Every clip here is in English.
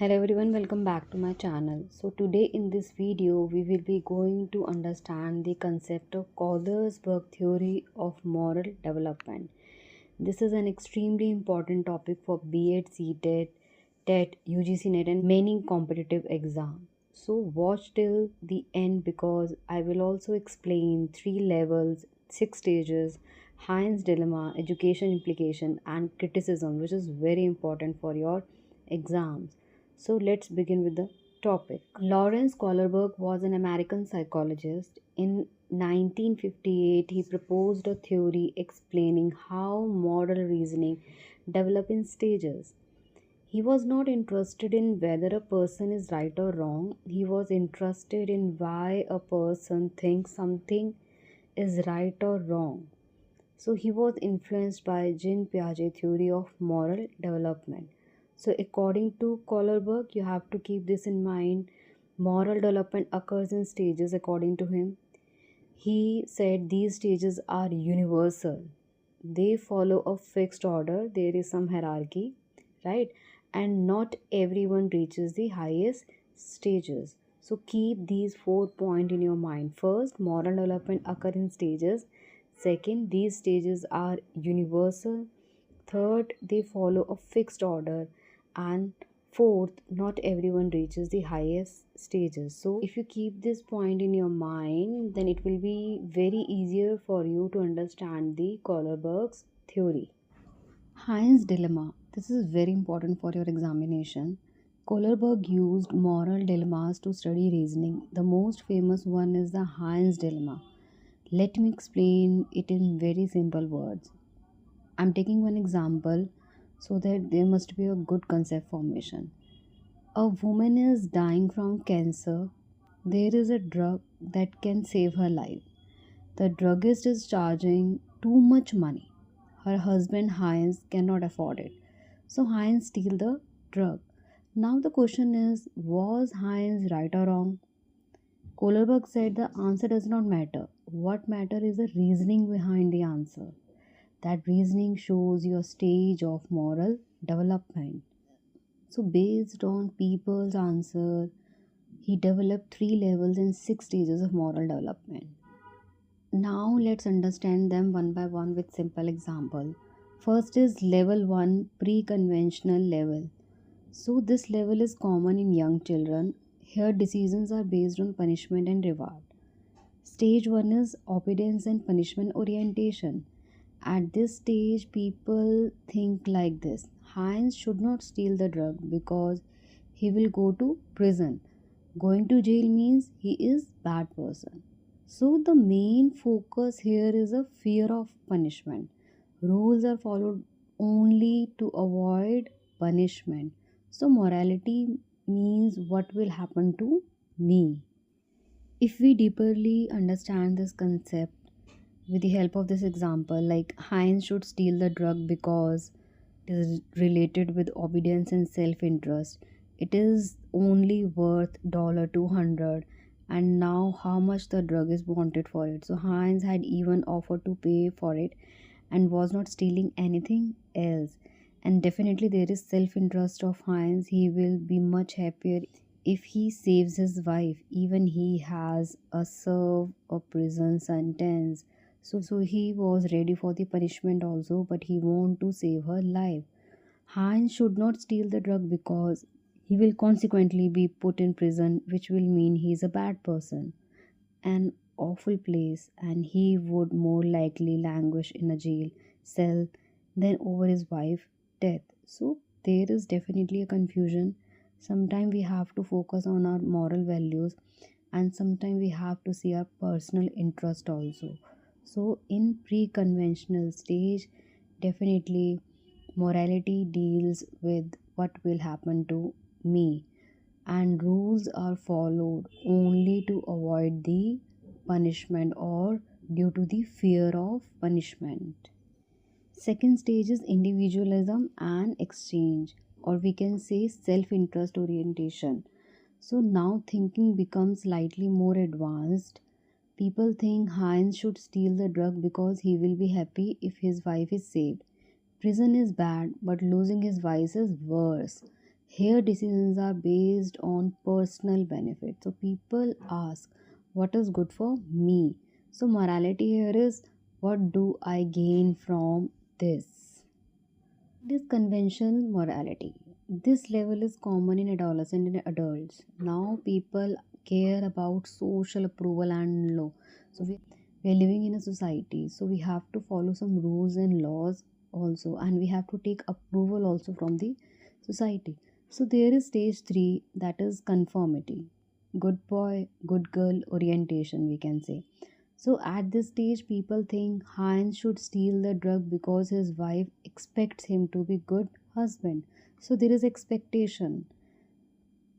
Hello everyone, welcome back to my channel. So today in this video we will be going to understand the concept of Kohlerberg theory of moral development. This is an extremely important topic for B.Ed, CTET, TET, UGC NET and many competitive exams. So watch till the end because I will also explain 3 levels, 6 stages, Heinz dilemma, education implication and criticism, which is very important for your exams. So let's begin with the topic. Lawrence Kohlerberg was an American psychologist. In 1958, he proposed a theory explaining how moral reasoning develops in stages. He was not interested in whether a person is right or wrong. He was interested in why a person thinks something is right or wrong. So he was influenced by Jean Piaget theory of moral development. So according to Kohlerberg, you have to keep this in mind. Moral development occurs in stages according to him. He said these stages are universal. They follow a fixed order. There is some hierarchy, right? And not everyone reaches the highest stages. So keep these 4 points in your mind. First, moral development occurs in stages. Second, these stages are universal. Third, they follow a fixed order. And fourth, not everyone reaches the highest stages. So if you keep this point in your mind, then it will be very easier for you to understand the Kohlerberg's theory. Heinz dilemma. This is very important for your examination. Kohlerberg used moral dilemmas to study reasoning. The most famous one is the Heinz dilemma. Let me explain it in very simple words. I'm taking one example so that there must be a good concept formation. A woman is dying from cancer. There is a drug that can save her life. The druggist is charging too much money. Her husband Heinz cannot afford it. So Heinz steal the drug. Now the question is, was Heinz right or wrong? Kohlerberg said the answer does not matter. What matter is the reasoning behind the answer. That reasoning shows your stage of moral development. So, based on people's answer, he developed 3 levels and 6 stages of moral development. Now, let's understand them one by one with simple example. First is level 1, pre-conventional level. So, this level is common in young children. Here, decisions are based on punishment and reward. Stage 1 is obedience and punishment orientation. At this stage, people think like this: Heinz should not steal the drug because he will go to prison. Going to jail means he is bad person. So the main focus here is a fear of punishment. Rules are followed only to avoid punishment. So morality means what will happen to me. If we deeply understand this concept, with the help of this example, like Heinz should steal the drug because it is related with obedience and self-interest. It is only worth $200, and now how much the drug is wanted for it. So Heinz had even offered to pay for it and was not stealing anything else. And definitely there is self-interest of Heinz. He will be much happier if he saves his wife, even he has a serve a prison sentence. So he was ready for the punishment also, but he want to save her life. Heinz should not steal the drug because he will consequently be put in prison, which will mean he is a bad person, an awful place, and he would more likely languish in a jail cell than over his wife's death. So there is definitely a confusion. Sometimes we have to focus on our moral values, and sometimes we have to see our personal interest also. So in pre-conventional stage, definitely morality deals with what will happen to me, and rules are followed only to avoid the punishment or due to the fear of punishment. Second stage is individualism and exchange, or we can say self interest orientation. So now thinking becomes slightly more advanced. People think Heinz should steal the drug because he will be happy if his wife is saved. Prison is bad, but losing his wife is worse. Here decisions are based on personal benefit. So people ask, what is good for me? So morality here is, what do I gain from this? This conventional morality. This level is common in adolescents and adults. Now people care about social approval and law. So we are living in a society. So we have to follow some rules and laws also, and we have to take approval also from the society. So there is stage three, that is conformity. Good boy, good girl orientation, we can say. So at this stage, people think Heinz should steal the drug because his wife expects him to be good husband. So there is expectation.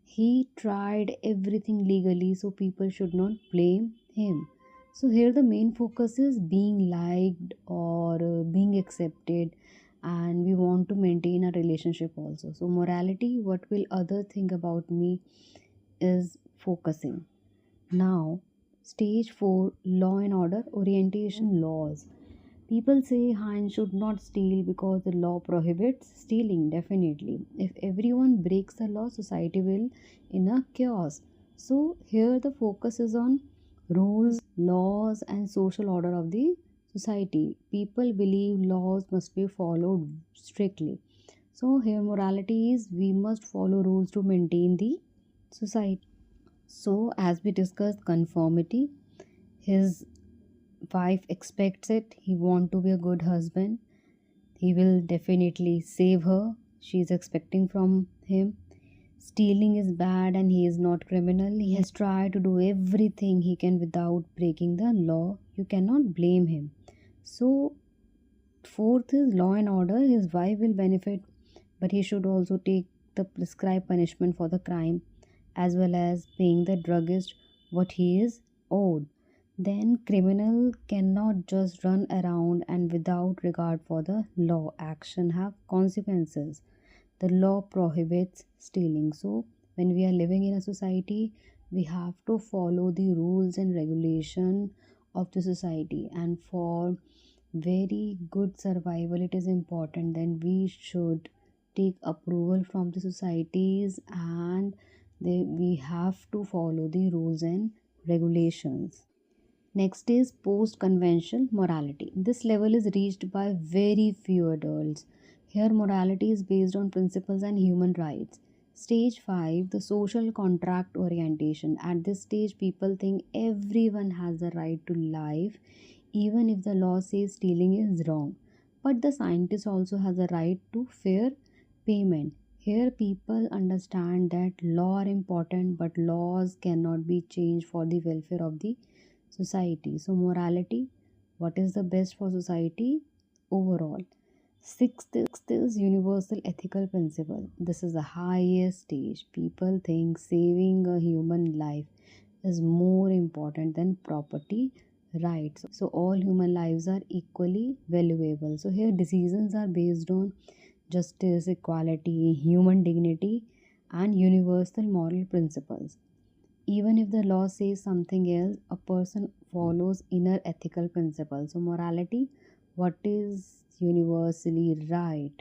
He tried everything legally, so people should not blame him. So here the main focus is being liked or being accepted, and we want to maintain a relationship also. So morality, what will other think about me, is focusing. Now, stage 4, law and order orientation laws. People say Heinz should not steal because the law prohibits stealing, definitely. If everyone breaks the law, society will in a chaos. So, here the focus is on rules, laws, and social order of the society. People believe laws must be followed strictly. So, here morality is, we must follow rules to maintain the society. So, as we discussed, conformity, his wife expects it. He want to be a good husband. He will definitely save her. She is expecting from him. Stealing is bad and he is not criminal. He has tried to do everything he can without breaking the law. You cannot blame him. So, fourth is law and order. His wife will benefit, but he should also take the prescribed punishment for the crime, as well as paying the druggist what he is owed. Then criminal cannot just run around and without regard for the law. Action have consequences. The law prohibits stealing. So when we are living in a society, we have to follow the rules and regulation of the society, and for very good survival it is important, then we should take approval from the societies, and we have to follow the rules and regulations. Next is post conventional morality. This level is reached by very few adults. Here, morality is based on principles and human rights. Stage 5, the social contract orientation. At this stage, people think everyone has the right to life, even if the law says stealing is wrong. But the scientist also has a right to fair payment. Here, people understand that law are important, but laws cannot be changed for the welfare of the society. So, morality, what is the best for society overall? Sixth is universal ethical principle. This is the highest stage. People think saving a human life is more important than property rights. So, all human lives are equally valuable. So, here decisions are based on justice, equality, human dignity, and universal moral principles. Even if the law says something else, a person follows inner ethical principles. So, morality, what is universally right?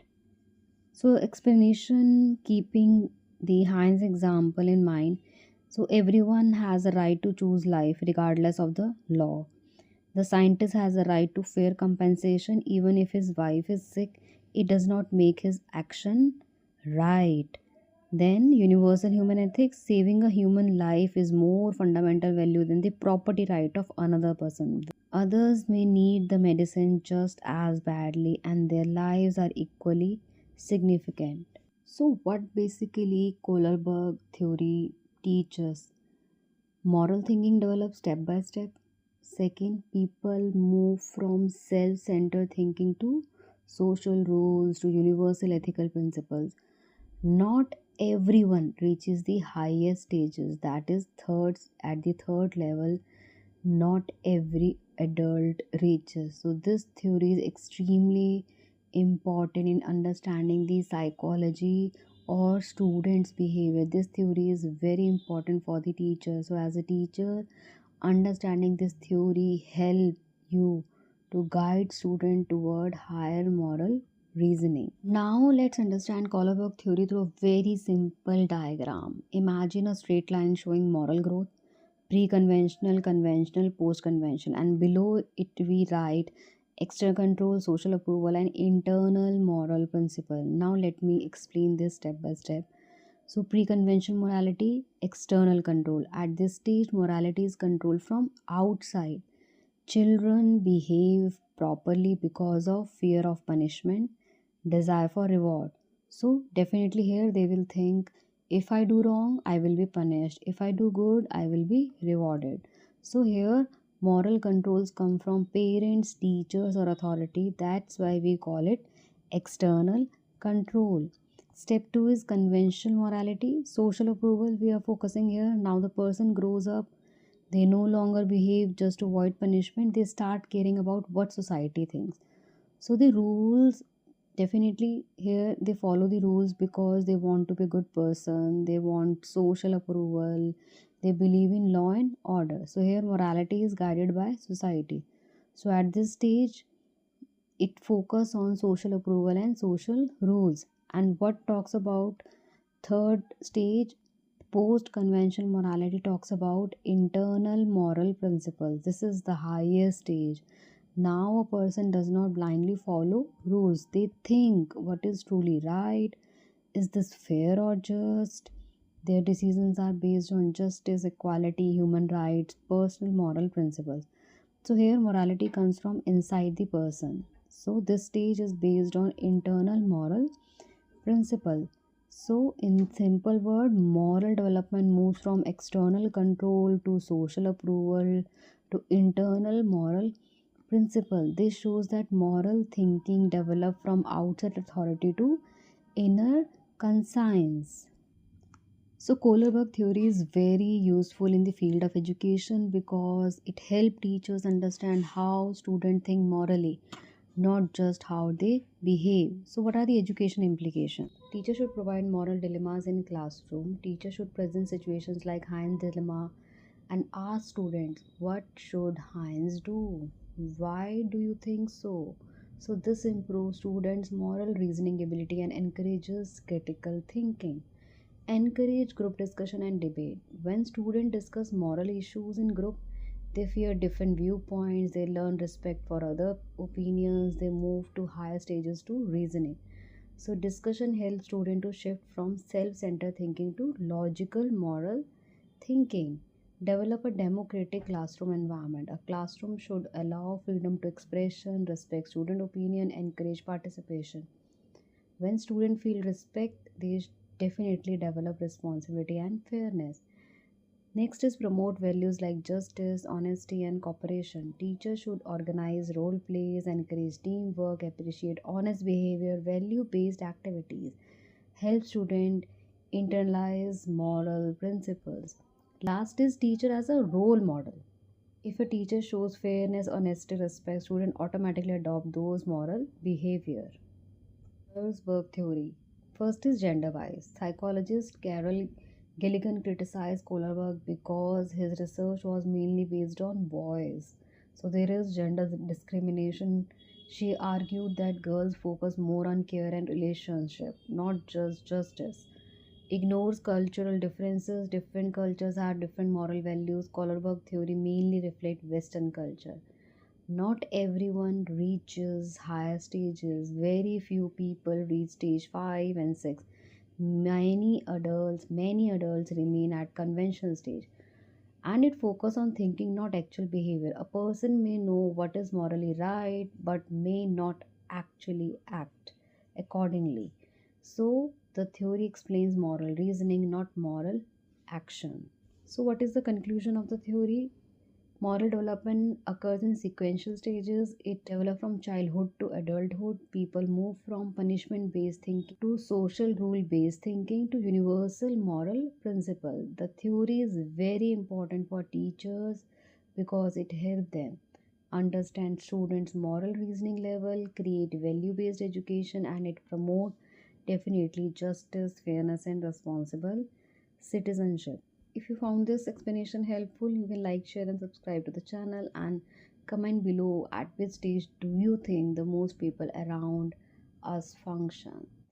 So, explanation, keeping the Heinz example in mind. So, everyone has a right to choose life regardless of the law. The scientist has a right to fair compensation even if his wife is sick. It does not make his action right. Then, universal human ethics, saving a human life is more fundamental value than the property right of another person. Others may need the medicine just as badly, and their lives are equally significant. So, what basically Kohlerberg theory teaches? Moral thinking develops step by step. Second, people move from self centered thinking to social rules to universal ethical principles. Not everyone reaches the highest stages, that is third, at the third level not every adult reaches. So this theory is extremely important in understanding the psychology or students behavior. This theory is very important for the teacher. So as a teacher, understanding this theory help you to guide student toward higher moral reasoning. Now let's understand Kohlberg theory through a very simple diagram. Imagine a straight line showing moral growth, pre-conventional, conventional, post-conventional, and below it we write external control, social approval, and internal moral principle. Now let me explain this step by step. So pre-conventional morality, external control. At this stage, morality is controlled from outside. Children behave properly because of fear of punishment, desire for reward. So definitely here they will think, if I do wrong, I will be punished. If I do good, I will be rewarded. So here moral controls come from parents, teachers, or authority. That's why we call it external control. Step 2 is conventional morality, social approval. We are focusing here. Now the person grows up, they no longer behave just to avoid punishment, they start caring about what society thinks. So the rules, definitely here they follow the rules because they want to be a good person, they want social approval, they believe in law and order. So here morality is guided by society. So at this stage it focus on social approval and social rules. And what talks about third stage, post conventional morality, talks about internal moral principles. This is the highest stage. Now a person does not blindly follow rules, they think what is truly right, is this fair or just. Their decisions are based on justice, equality, human rights, personal moral principles. So here morality comes from inside the person. So this stage is based on internal moral principle. So in simple word, moral development moves from external control to social approval to internal moral principle. This shows that moral thinking develop from outside authority to inner conscience. So Kohlerberg theory is very useful in the field of education because it helps teachers understand how students think morally, not just how they behave. So what are the education implications? Teachers should provide moral dilemmas in classroom. Teachers should present situations like Heinz dilemma and ask students, what should Heinz do? Why do you think so? So this improves students' moral reasoning ability and encourages critical thinking. Encourage group discussion and debate. When students discuss moral issues in group, they fear different viewpoints, they learn respect for other opinions, they move to higher stages to reasoning. So discussion helps students to shift from self-centered thinking to logical moral thinking. Develop a democratic classroom environment. A classroom should allow freedom to expression, respect student opinion, encourage participation. When students feel respect, they definitely develop responsibility and fairness. Next is promote values like justice, honesty, and cooperation. Teachers should organize role plays, encourage teamwork, appreciate honest behavior, value based activities, help students internalize moral principles. Last is teacher as a role model. If a teacher shows fairness, honesty, respect, students automatically adopt those moral behavior. Kohlberg theory. First is gender bias. Psychologist Carol Gilligan criticized Kohlerberg because his research was mainly based on boys. So there is gender discrimination. She argued that girls focus more on care and relationship, not just justice. Ignores cultural differences. Different cultures have different moral values. Kohlerberg theory mainly reflect Western culture. Not everyone reaches higher stages. Very few people reach stage 5 and 6. Many adults remain at conventional stage. And it focuses on thinking, not actual behavior. A person may know what is morally right, but may not actually act accordingly. So the theory explains moral reasoning, not moral action. So what is the conclusion of the theory? Moral development occurs in sequential stages. It develops from childhood to adulthood. People move from punishment based thinking to social rule based thinking to universal moral principle. The theory is very important for teachers because it helps them understand students' moral reasoning level, create value based education, and it promote definitely justice, fairness, and responsible citizenship. If you found this explanation helpful, you can like, share, and subscribe to the channel and comment below at which stage do you think the most people around as function.